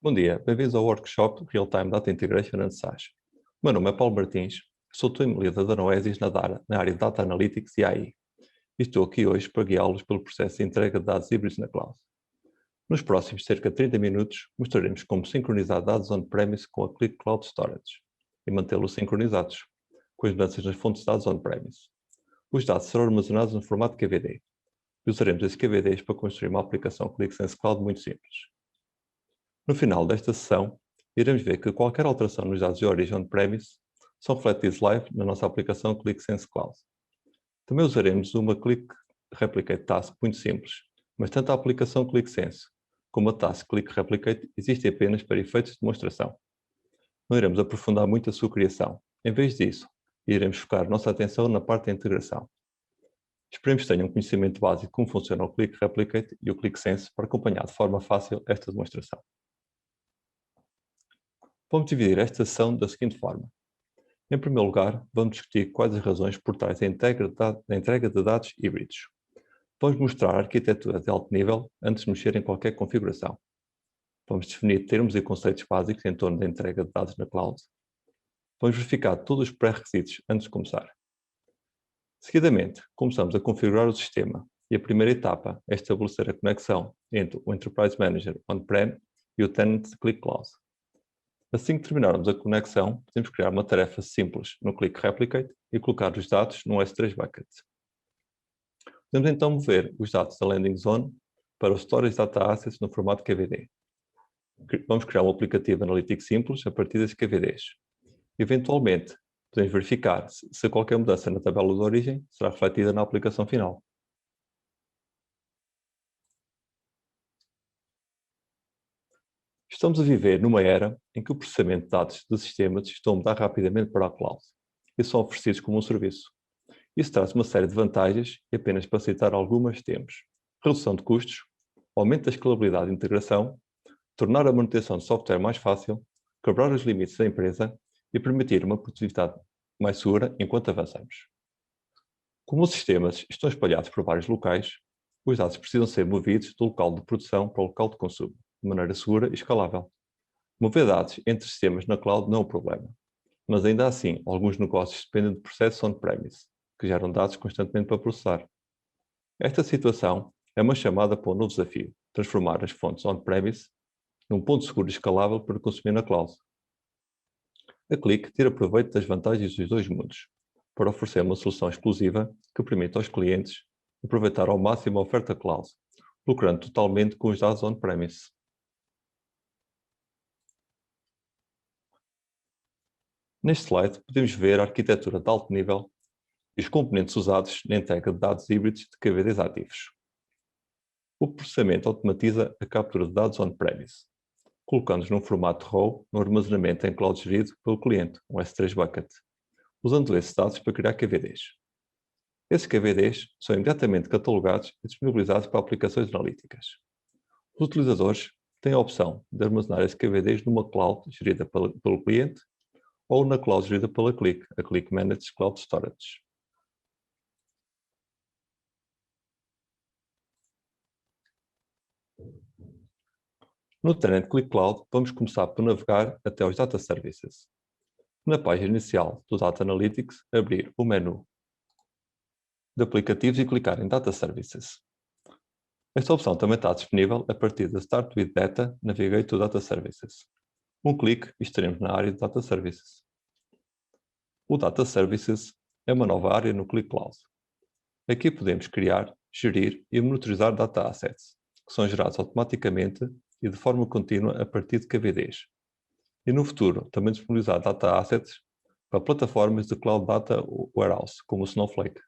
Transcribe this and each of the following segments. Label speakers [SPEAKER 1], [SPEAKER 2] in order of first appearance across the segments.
[SPEAKER 1] Bom dia, bem-vindos ao workshop Real-Time Data Integration and SaaS. O meu nome é Paulo Martins, sou Team Leader da Noesis na área de Data Analytics e AI. E estou aqui hoje para guiá-los pelo processo de entrega de dados híbridos na cloud. Nos próximos cerca de 30 minutos, mostraremos como sincronizar dados on-premise com a Qlik Cloud Storage e mantê-los sincronizados, com as mudanças nas fontes de dados on-premise. Os dados serão armazenados no formato KVD e usaremos esses KVDs para construir uma aplicação ClickSense Cloud muito simples. No final desta sessão, iremos ver que qualquer alteração nos dados de origem on-premise são refletidos live na nossa aplicação ClickSense Cloud. Também usaremos uma Qlik Replicate Task muito simples, mas tanto a aplicação ClickSense como a task Qlik Replicate existem apenas para efeitos de demonstração. Não iremos aprofundar muito a sua criação. Em vez disso, iremos focar nossa atenção na parte da integração. Esperemos que tenham um conhecimento básico de como funciona o Qlik Replicate e o ClickSense para acompanhar de forma fácil esta demonstração. Vamos dividir esta sessão da seguinte forma. Em primeiro lugar, vamos discutir quais as razões por trás da entrega de dados híbridos. Vamos mostrar a arquitetura de alto nível antes de mexer em qualquer configuração. Vamos definir termos e conceitos básicos em torno da entrega de dados na cloud. Vamos verificar todos os pré-requisitos antes de começar. Seguidamente, começamos a configurar o sistema e a primeira etapa é estabelecer a conexão entre o Enterprise Manager On-Prem e o tenant de Qlik Cloud. Assim que terminarmos a conexão, podemos criar uma tarefa simples no Qlik Replicate e colocar os dados no S3 Bucket. Podemos então mover os dados da Landing Zone para o Storage Data Assets no formato KVD. Vamos criar um aplicativo analítico simples a partir desses KVDs. Eventualmente, podemos verificar se qualquer mudança na tabela de origem será refletida na aplicação final. Estamos a viver numa era em que o processamento de dados de sistemas estão a mudar rapidamente para a cloud e são oferecidos como um serviço. Isso traz uma série de vantagens e apenas para citar algumas temos: redução de custos, aumento da escalabilidade e integração, tornar a manutenção de software mais fácil, quebrar os limites da empresa e permitir uma produtividade mais segura enquanto avançamos. Como os sistemas estão espalhados por vários locais, os dados precisam ser movidos do local de produção para o local de consumo, de maneira segura e escalável. Mover dados entre sistemas na cloud não é um problema, mas ainda assim, alguns negócios dependem de processos on-premise, que geram dados constantemente para processar. Esta situação é uma chamada para um novo desafio: transformar as fontes on-premise num ponto seguro e escalável para consumir na cloud. A Qlik tira proveito das vantagens dos dois mundos, para oferecer uma solução exclusiva que permite aos clientes aproveitar ao máximo a oferta cloud, lucrando totalmente com os dados on-premise. Neste slide, podemos ver a arquitetura de alto nível e os componentes usados na entrega de dados híbridos de KVDs ativos. O processamento automatiza a captura de dados on-premise, colocando-os num formato RAW no armazenamento em cloud gerido pelo cliente, um S3 Bucket, usando esses dados para criar KVDs. Esses KVDs são imediatamente catalogados e disponibilizados para aplicações analíticas. Os utilizadores têm a opção de armazenar esses KVDs numa cloud gerida pelo cliente ou na cloud gerida pela Qlik, a Qlik Managed Cloud Storage. No tenant Qlik Cloud, vamos começar por navegar até aos Data Services. Na página inicial do Data Analytics, abrir o menu de aplicativos e clicar em Data Services. Esta opção também está disponível a partir da Start with Data Navigate to Data Services. Um clique e estaremos na área de Data Services. O Data Services é uma nova área no Qlik Cloud. Aqui podemos criar, gerir e monitorizar Data Assets, que são gerados automaticamente e de forma contínua a partir de KVDs. E no futuro, também disponibilizar Data Assets para plataformas de Cloud Data Warehouse, como o Snowflake.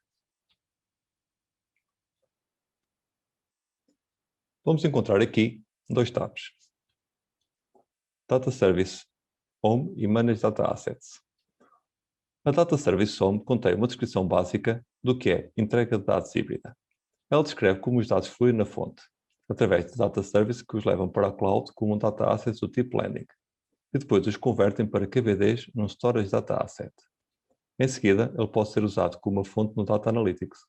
[SPEAKER 1] Vamos encontrar aqui dois tabs: Data Service Home e Manage Data Assets. A Data Service Home contém uma descrição básica do que é entrega de dados híbrida. Ela descreve como os dados fluem na fonte, através de Data Service que os levam para a cloud como um Data Assets do tipo Landing, e depois os convertem para KVDs num Storage Data Asset. Em seguida, ele pode ser usado como uma fonte no Data Analytics.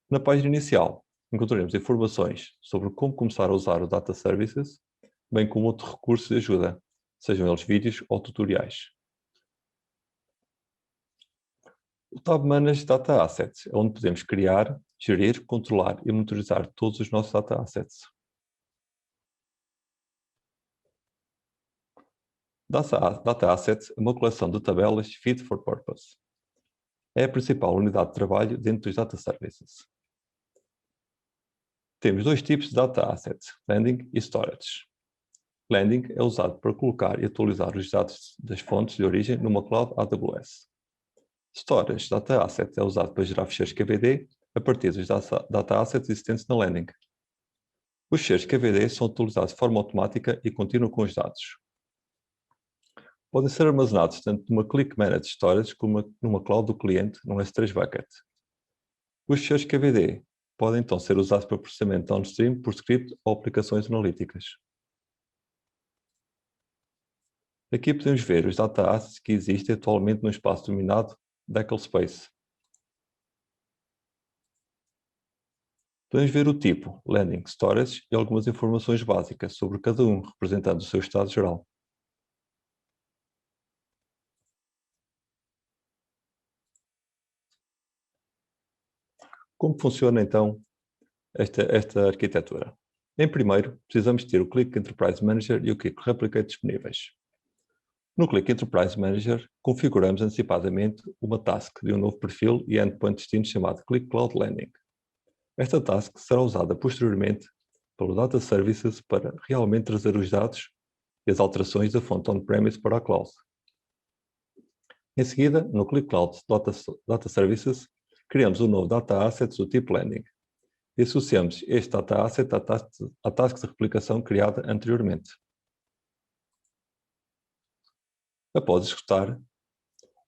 [SPEAKER 1] Na página inicial, encontraremos informações sobre como começar a usar o Data Services, bem como outros recursos de ajuda, sejam eles vídeos ou tutoriais. O tab Manage Data Assets é onde podemos criar, gerir, controlar e monitorizar todos os nossos Data Assets. Data Assets é uma coleção de tabelas fit for purpose. É a principal unidade de trabalho dentro dos Data Services. Temos dois tipos de Data Assets, Landing e Storage. Landing é usado para colocar e atualizar os dados das fontes de origem numa Cloud AWS. Storage Data Asset é usado para gerar ficheiros KVD a partir dos Data Assets existentes na Landing. Os ficheiros KVD são atualizados de forma automática e continuam com os dados. Podem ser armazenados tanto numa Click Managed Storage como numa cloud do cliente num S3 bucket. Os ficheiros KVD podem então ser usados para processamento downstream por script ou aplicações analíticas. Aqui podemos ver os data assets que existem atualmente no espaço denominado Decal Space. Podemos ver o tipo, Landing, Storage e algumas informações básicas sobre cada um, representando o seu estado geral. Como funciona então esta arquitetura? Em primeiro, precisamos ter o Click Enterprise Manager e o Click Replicate disponíveis. No Click Enterprise Manager, configuramos antecipadamente uma task de um novo perfil e endpoint destino chamado Click Cloud Landing. Esta task será usada posteriormente pelo Data Services para realmente trazer os dados e as alterações da fonte on-premise para a cloud. Em seguida, no Click Cloud Data Services, criamos um novo Data Asset do tipo Landing e associamos este Data Asset à task de replicação criada anteriormente. Após executar,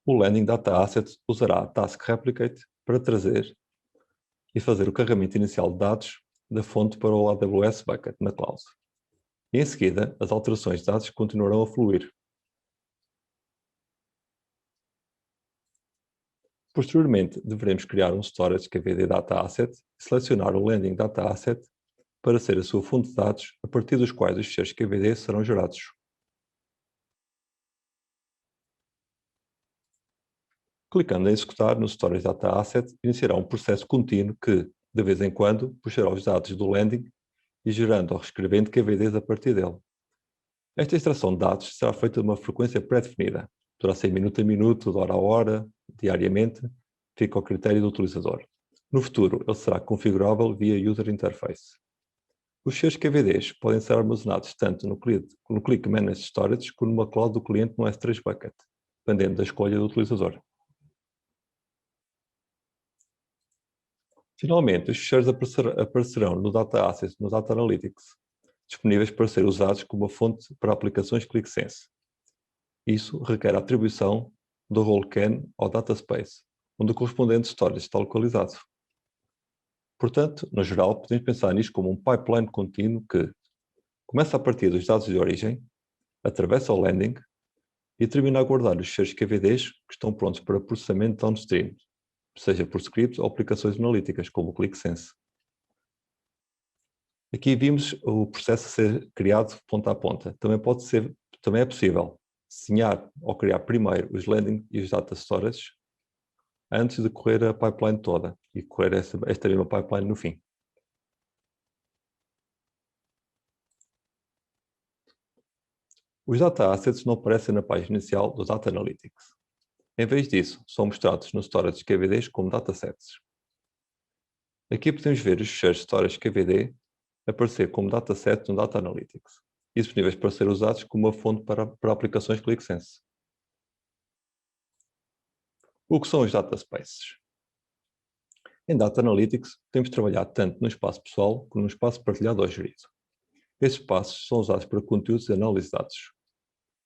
[SPEAKER 1] o Landing Data Asset usará a Task Replicate para trazer e fazer o carregamento inicial de dados da fonte para o AWS Bucket na cloud. E em seguida, as alterações de dados continuarão a fluir. Posteriormente, deveremos criar um Storage KVD Data Asset e selecionar o Landing Data Asset para ser a sua fonte de dados a partir dos quais os ficheiros KVD serão gerados. Clicando em executar no Storage Data Asset, iniciará um processo contínuo que, de vez em quando, puxará os dados do landing e gerando ou reescrevendo KVDs a partir dele. Esta extração de dados será feita de uma frequência pré-definida. Poderá ser minuto a minuto, de hora a hora, diariamente, fica ao critério do utilizador. No futuro, ele será configurável via User Interface. Os ficheiros KVDs podem ser armazenados tanto no Click Managed Storage como numa cloud do cliente no S3 Bucket, dependendo da escolha do utilizador. Finalmente, os ficheiros aparecerão no Data Assets no Data Analytics, disponíveis para ser usados como uma fonte para aplicações ClickSense. Isso requer a atribuição do role CAN ao Data Space, onde o correspondente storage está localizado. Portanto, no geral, podemos pensar nisto como um pipeline contínuo que começa a partir dos dados de origem, atravessa o landing e termina a guardar os ficheiros KVDs que estão prontos para processamento downstream, seja por scripts ou aplicações analíticas, como o ClickSense. Aqui vimos o processo a ser criado de ponta a ponta. Também é possível desenhar ou criar primeiro os landing e os data storage antes de correr a pipeline toda e correr esta mesma pipeline no fim. Os data assets não aparecem na página inicial do Data Analytics. Em vez disso, são mostrados no storage KVDs como datasets. Aqui podemos ver os ficheiros storage KVD aparecer como dataset no Data Analytics e disponíveis para ser usados como uma fonte para aplicações ClickSense. O que são os data spaces? Em Data Analytics, temos trabalhado tanto no espaço pessoal como no espaço partilhado ou gerido. Estes espaços são usados para conteúdos e análise de dados.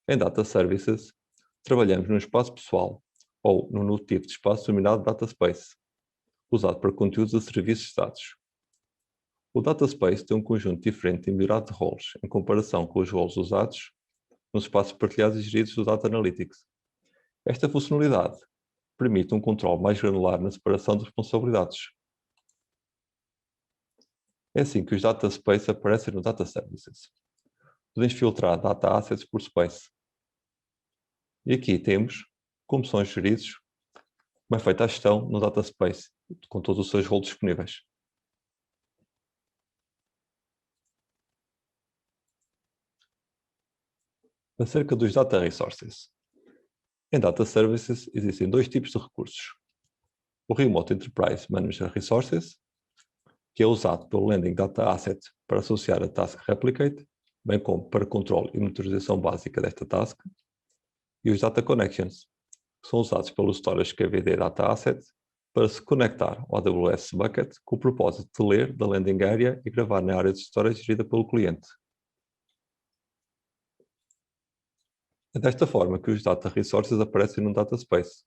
[SPEAKER 1] Em Data Services, trabalhamos no espaço pessoal ou no tipo de espaço denominado Data Space, usado para conteúdos e serviços de dados. O Data Space tem um conjunto diferente e melhorado de roles em comparação com os roles usados nos espaços partilhados e geridos do Data Analytics. Esta funcionalidade permite um controle mais granular na separação de responsabilidades. É assim que os data space aparecem no Data Services. Podemos filtrar Data Assets por Space. E aqui temos como são geridos, como é feita a gestão no Data Space, com todos os seus roles disponíveis. Acerca dos Data Resources. Em Data Services existem dois tipos de recursos. O Remote Enterprise Manager Resources, que é usado pelo Landing Data Asset para associar a Task Replicate, bem como para controle e monitorização básica desta task, e os Data Connections, que são usados pelo Storage KVD Data Asset para se conectar ao AWS Bucket com o propósito de ler da landing area e gravar na área de storage gerida pelo cliente. É desta forma que os Data Resources aparecem no Data Space.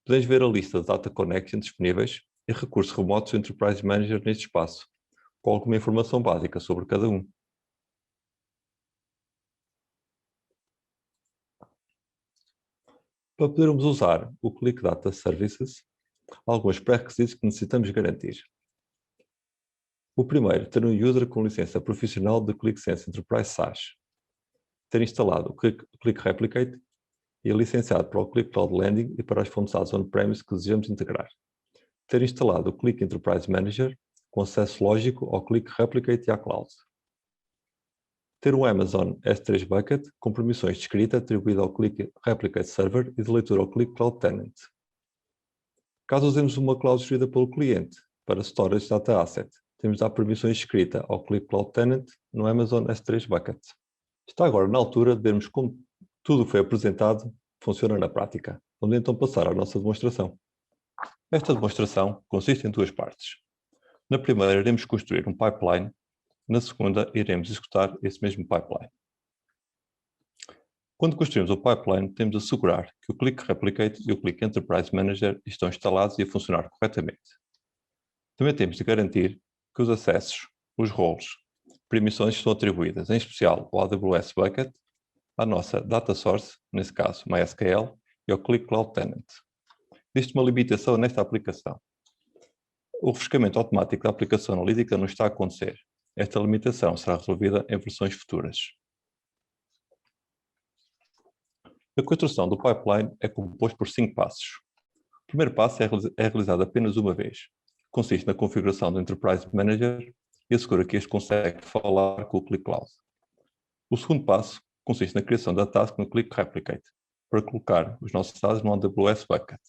[SPEAKER 1] Podemos ver a lista de Data Connections disponíveis e recursos remotos do Enterprise Manager neste espaço, com alguma informação básica sobre cada um. Para podermos usar o Click Data Services, há alguns pré-requisitos que necessitamos garantir. O primeiro, ter um user com licença profissional de ClickSense Enterprise SaaS, ter instalado o Click Replicate e é licenciado para o Click Cloud Landing e para as fontes dados on-premise que desejamos integrar, ter instalado o Click Enterprise Manager com acesso lógico ao Click Replicate e à Cloud, ter um Amazon S3 Bucket com permissões de escrita atribuída ao Click Replicate Server e de leitura ao Click Cloud Tenant. Caso usemos uma cloud gerida pelo cliente para Storage Data Asset, temos de dar permissões de escrita ao Click Cloud Tenant no Amazon S3 Bucket. Está agora na altura de vermos como tudo foi apresentado funciona na prática. Vamos então passar à nossa demonstração. Esta demonstração consiste em duas partes. Na primeira, iremos construir um pipeline. Na segunda, iremos executar esse mesmo pipeline. Quando construímos o pipeline, temos de assegurar que o Click Replicate e o Click Enterprise Manager estão instalados e a funcionar corretamente. Também temos de garantir que os acessos, os roles, permissões estão atribuídas, em especial ao AWS Bucket, à nossa Data Source, nesse caso MySQL, e ao Click Cloud Tenant. Existe uma limitação nesta aplicação. O refrescamento automático da aplicação analítica não está a acontecer. Esta limitação será resolvida em versões futuras. A construção do pipeline é composto por 5 passos. O primeiro passo é realizado apenas uma vez. Consiste na configuração do Enterprise Manager e assegura que este consegue falar com o Click Cloud. O segundo passo consiste na criação da task no Click Replicate, para colocar os nossos dados no AWS Bucket.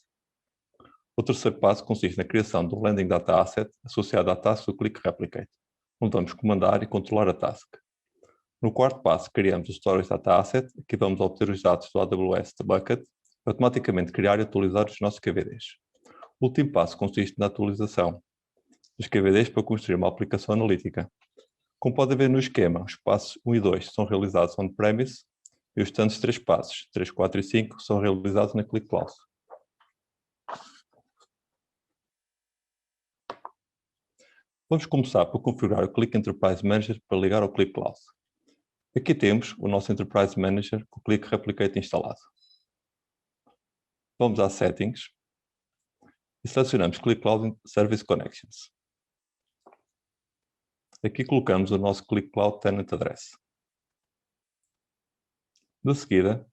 [SPEAKER 1] O terceiro passo consiste na criação do Landing Data Asset associado à task do Click Replicate, onde vamos comandar e controlar a task. No quarto passo, criamos o Storage Data Asset, que vamos obter os dados do AWS Bucket, automaticamente criar e atualizar os nossos KVDs. O último passo consiste na atualização dos KVDs para construir uma aplicação analítica. Como pode ver no esquema, os passos 1 e 2 são realizados on-premise e os restantes 3 passos, 3, 4 e 5, são realizados na Click Cloud. Vamos começar por configurar o Click Enterprise Manager para ligar ao Click Cloud. Aqui temos o nosso Enterprise Manager com o Click Replicate instalado. Vamos a Settings e selecionamos Click Cloud Service Connections. Aqui colocamos o nosso Click Cloud Tenant Address. De seguida,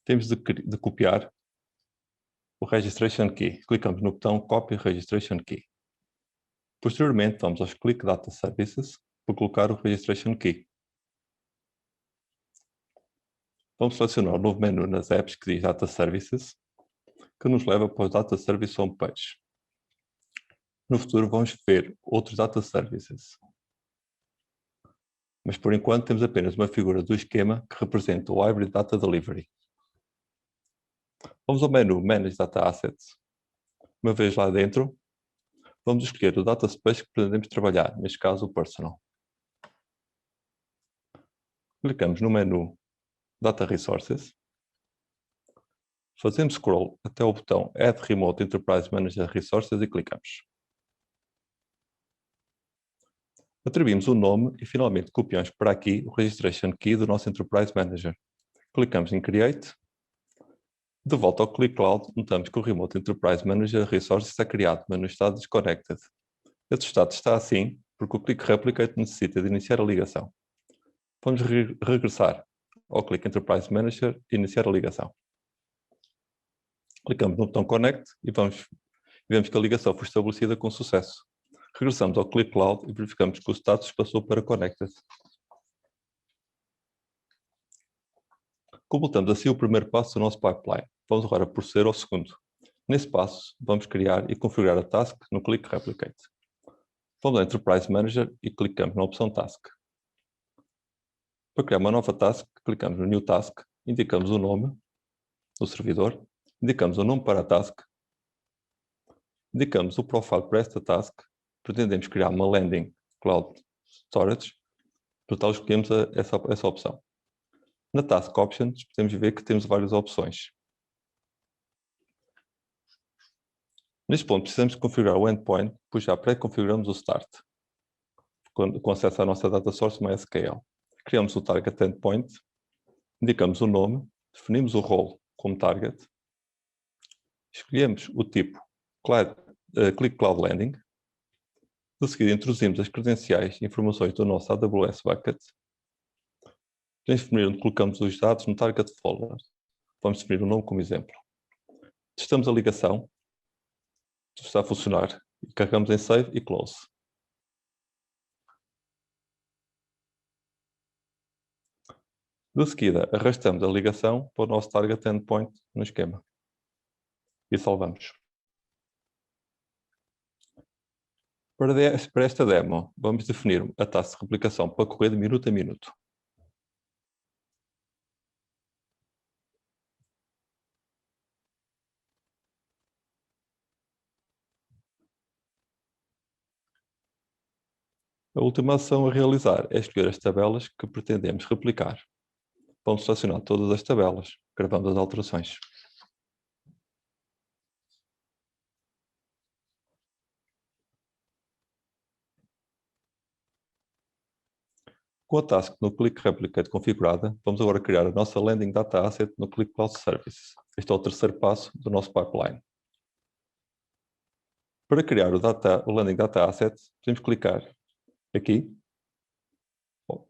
[SPEAKER 1] temos de copiar o Registration Key. Clicamos no botão Copy Registration Key. Posteriormente, vamos aos Click Data Services para colocar o Registration Key. Vamos selecionar o novo menu nas apps que diz Data Services, que nos leva para os Data Service Homepage. No futuro vamos ver outros Data Services. Mas por enquanto temos apenas uma figura do esquema que representa o Hybrid Data Delivery. Vamos ao menu Manage Data Assets. Uma vez lá dentro, vamos escolher o Data Space que pretendemos trabalhar, neste caso o Personal. Clicamos no menu Data Resources. Fazemos scroll até o botão Add Remote Enterprise Manager Resources e clicamos. Atribuímos o nome e finalmente copiamos para aqui o Registration Key do nosso Enterprise Manager. Clicamos em Create. De volta ao Click Cloud, notamos que o Remote Enterprise Manager Resources está criado, mas no estado Disconnected. Este estado está assim porque o Click Replicate necessita de iniciar a ligação. Vamos regressar ao Click Enterprise Manager e iniciar a ligação. Clicamos no botão Connect e vemos que a ligação foi estabelecida com sucesso. Regressamos ao Click Cloud e verificamos que o status passou para Connected. Completamos assim o primeiro passo do nosso pipeline. Vamos agora proceder ao segundo. Nesse passo, vamos criar e configurar a task no Click Replicate. Vamos ao Enterprise Manager e clicamos na opção Task. Para criar uma nova task, clicamos no New Task, indicamos o nome do servidor, indicamos o nome para a task, indicamos o profile para esta task, pretendemos criar uma landing Cloud Storage, por tal escolhemos essa opção. Na Task Options, podemos ver que temos várias opções. Neste ponto, precisamos configurar o endpoint, pois já pré-configuramos o start, com acesso à nossa data source MySQL. Criamos o target endpoint, indicamos o nome, definimos o role como target, escolhemos o tipo Click Cloud Landing, de seguida introduzimos as credenciais e informações do nosso AWS Bucket, podemos definir onde colocamos os dados no target folder. Vamos definir o nome como exemplo. Testamos a ligação, está a funcionar, e carregamos em Save e Close. De seguida, arrastamos a ligação para o nosso target endpoint no esquema e salvamos. Para esta demo, vamos definir a taxa de replicação para correr de minuto a minuto. A última ação a realizar é escolher as tabelas que pretendemos replicar. Vamos selecionar todas as tabelas, gravando as alterações. Com a task no Click Replicate configurada, vamos agora criar a nossa Landing Data Asset no Click Cloud Services. Este é o terceiro passo do nosso pipeline. Para criar o Landing Data Asset, podemos clicar aqui, ou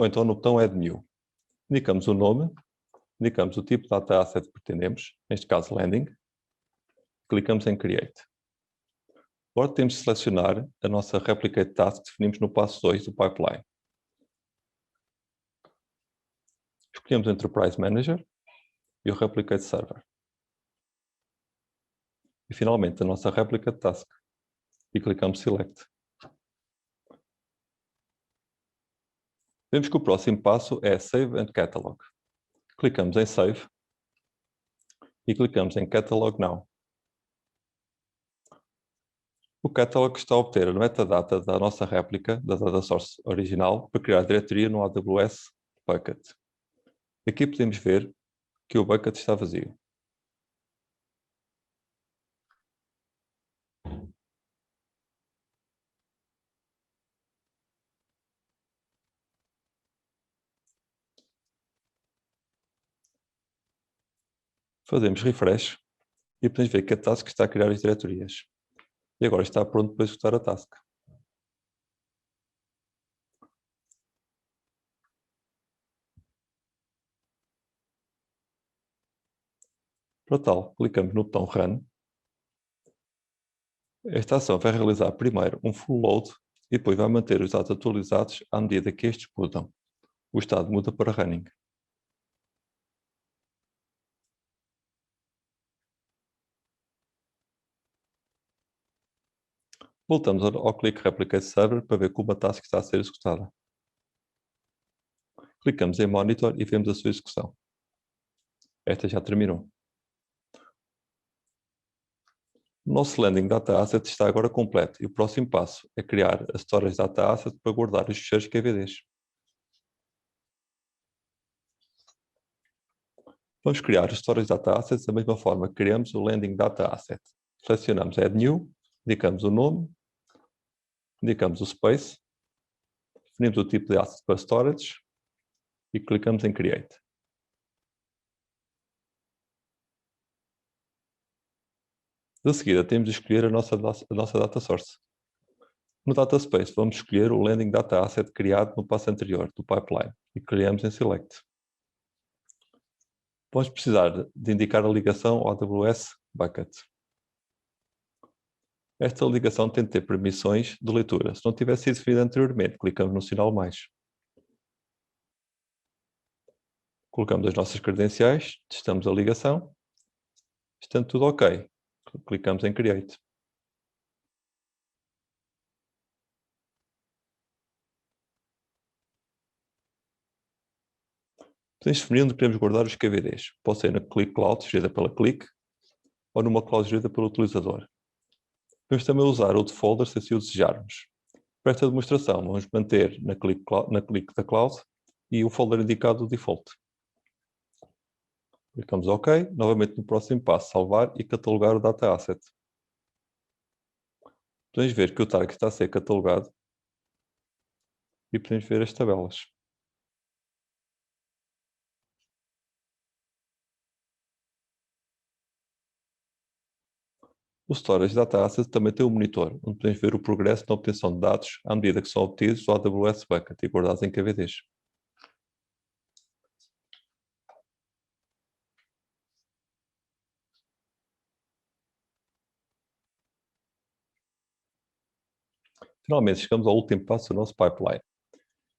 [SPEAKER 1] então no botão Add New. Indicamos o nome, indicamos o tipo de Data Asset que pretendemos, neste caso Landing, clicamos em Create. Agora temos de selecionar a nossa Replicate Task que definimos no passo 2 do pipeline. Escolhemos o Enterprise Manager e o Replicate Server. E finalmente a nossa Replicate Task. E clicamos Select. Vemos que o próximo passo é Save and Catalog. Clicamos em Save e clicamos em Catalog Now. O Catalog está a obter a metadata da nossa réplica da data source original para criar a diretoria no AWS Bucket. Aqui podemos ver que o bucket está vazio. Fazemos refresh e podemos ver que a task está a criar as diretorias. E agora está pronto para executar a task. Para tal, clicamos no botão Run. Esta ação vai realizar primeiro um full load e depois vai manter os dados atualizados à medida que estes mudam. O estado muda para Running. Voltamos ao Click Replicate Server para ver como a task está a ser executada. Clicamos em Monitor e vemos a sua execução. Esta já terminou. O nosso Landing Data Asset está agora completo e o próximo passo é criar a Storage Data Asset para guardar os ficheiros QVDs. Vamos criar os Storage Data Assets da mesma forma que criamos o Landing Data Asset. Selecionamos Add New, indicamos o nome, indicamos o Space, definimos o tipo de asset para Storage e clicamos em Create. De seguida, temos de escolher a nossa data source. No Data Space, vamos escolher o Landing Data Asset criado no passo anterior do pipeline e criamos em Select. Vamos precisar de indicar a ligação ao AWS Bucket. Esta ligação tem de ter permissões de leitura. Se não tiver sido definida anteriormente, clicamos no sinal mais. Colocamos as nossas credenciais, testamos a ligação. Estando tudo ok, clicamos em Create. Podemos definir onde queremos guardar os KVDs. Pode ser na Click Cloud, gerida pela Click, ou numa cloud gerida pelo utilizador. Podemos também usar outro folder se assim o desejarmos. Para esta demonstração, vamos manter na Click da Cloud e o folder indicado o default. Clicamos OK. Novamente no próximo passo, salvar e catalogar o Data Asset. Podemos ver que o target está a ser catalogado e podemos ver as tabelas. O Storage Data Asset também tem um monitor, onde podemos ver o progresso na obtenção de dados à medida que são obtidos do AWS Bucket e guardados em KVDs. Finalmente, chegamos ao último passo do nosso pipeline.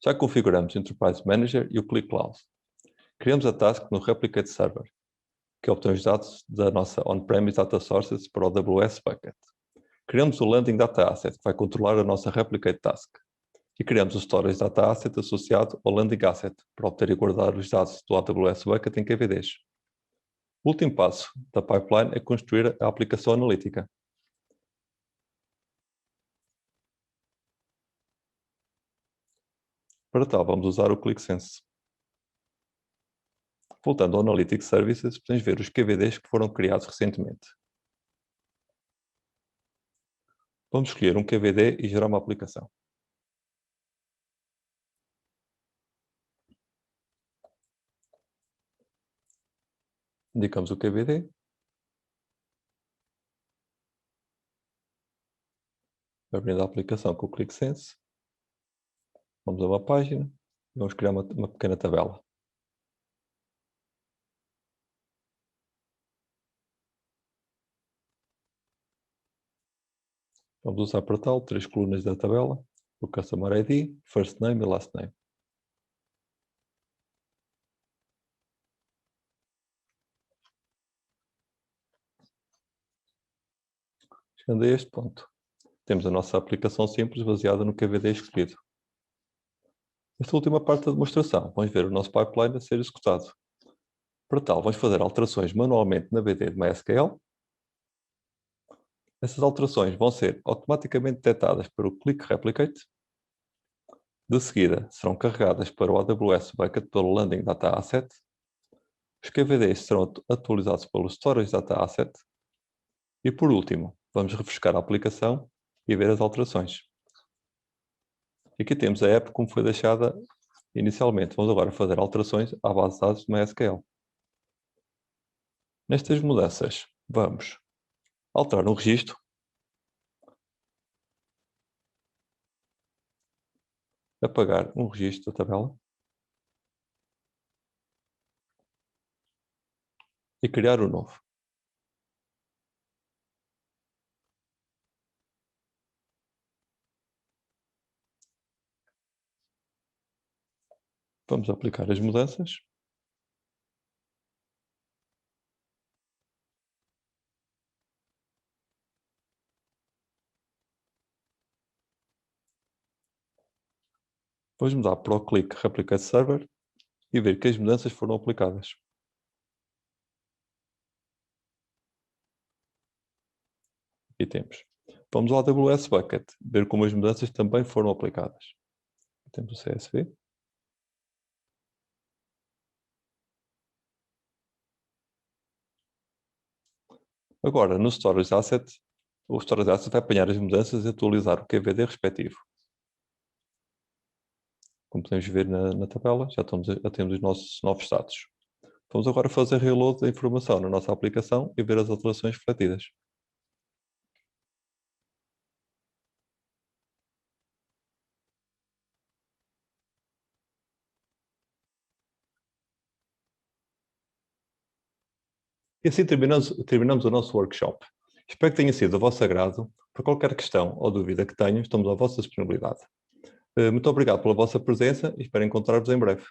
[SPEAKER 1] Já configuramos o Enterprise Manager e o Click Cloud. Criamos a task no Replicate Server, que obtém os dados da nossa On-Premise Data Sources para o AWS Bucket. Criamos o Landing Data Asset, que vai controlar a nossa Replicate Task. E criamos o Storage Data Asset associado ao Landing Asset, para obter e guardar os dados do AWS Bucket em KVDs. O último passo da pipeline é construir a aplicação analítica. Para tal, vamos usar o ClickSense. Voltando ao Analytics Services, podemos ver os KVDs que foram criados recentemente. Vamos escolher um KVD e gerar uma aplicação. Indicamos o KVD. Abrindo a aplicação com o ClickSense. Vamos a uma página e vamos criar uma pequena tabela. Vamos usar para tal 3 colunas da tabela, o Customer ID, First Name e Last Name. Chegando a este ponto, temos a nossa aplicação simples baseada no KVD escolhido. Nesta última parte da demonstração, vamos ver o nosso pipeline a ser executado. Para tal, vamos fazer alterações manualmente na BD de MySQL. Essas alterações vão ser automaticamente detectadas pelo Click Replicate. De seguida, serão carregadas para o AWS Bucket pelo Landing Data Asset. Os KVDs serão atualizados pelo Storage Data Asset. E por último, vamos refrescar a aplicação e ver as alterações. Aqui temos a app como foi deixada inicialmente. Vamos agora fazer alterações à base de dados de MySQL. Nestas mudanças, vamos alterar um registro, apagar um registro da tabela e criar um novo. Vamos aplicar as mudanças. Vamos mudar para o Click Replicate Server e ver que as mudanças foram aplicadas. Aqui temos. Vamos ao AWS Bucket, ver como as mudanças também foram aplicadas. Temos o CSV. Agora, no Storage Asset, o Storage Asset vai apanhar as mudanças e atualizar o KVD respectivo. Como podemos ver na tabela, já temos os nossos novos status. Vamos agora fazer reload da informação na nossa aplicação e ver as alterações refletidas. E assim terminamos o nosso workshop. Espero que tenha sido do vosso agrado. Para qualquer questão ou dúvida que tenham, estamos à vossa disponibilidade. Muito obrigado pela vossa presença e espero encontrar-vos em breve.